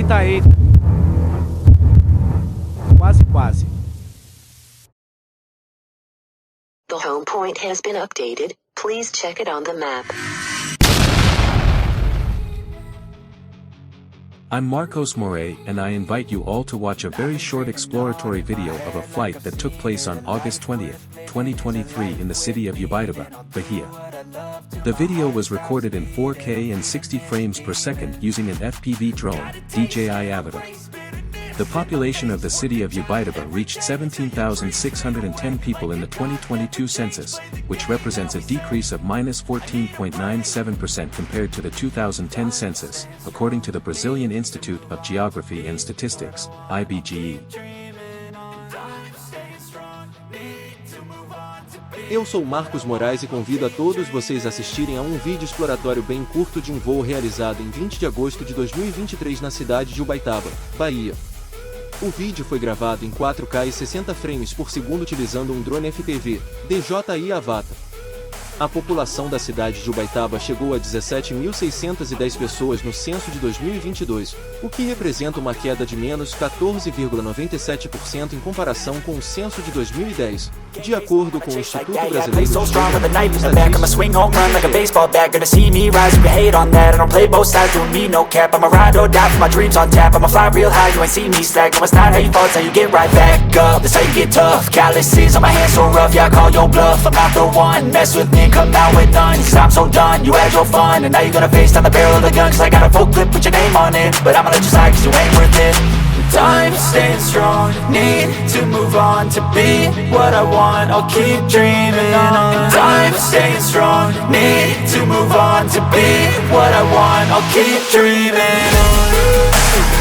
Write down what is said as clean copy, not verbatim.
Eita, eita. Quase. The home point has been updated. Please check it on the map. I'm Marcos Morais, and I invite you all to watch a very short exploratory video of a flight that took place on August 20th, 2023 in the city of Ubaitaba, Bahia. The video was recorded in 4K and 60 frames per second using an FPV drone, DJI Avatar. The population of the city of Ubaitaba reached 17,610 people in the 2022 census, which represents a decrease of -14.97% compared to the 2010 census, according to the Brazilian Institute of Geography and Statistics, IBGE. Eu sou Marcos Morais e convido a todos vocês a assistirem a um vídeo exploratório bem curto de um voo realizado em 20 de agosto de 2023 na cidade de Ubaitaba, Bahia. O vídeo foi gravado em 4K e 60 frames por segundo utilizando um drone FPV, DJI Avatar. A população da cidade de Ubaitaba chegou a 17.610 pessoas no censo de 2022, o que representa uma queda de menos 14,97% em comparação com o censo de 2010, de acordo com o Instituto Brasileiro de Come out with none, cause I'm so done. You had your fun, and now you're gonna face down the barrel of the gun. Cause I got a full clip with your name on it, but I'ma let you slide cause you ain't worth it. Time's staying strong, need to move on. To be what I want, I'll keep dreaming on. Time's staying strong, need to move on. To be what I want, I'll keep dreaming on.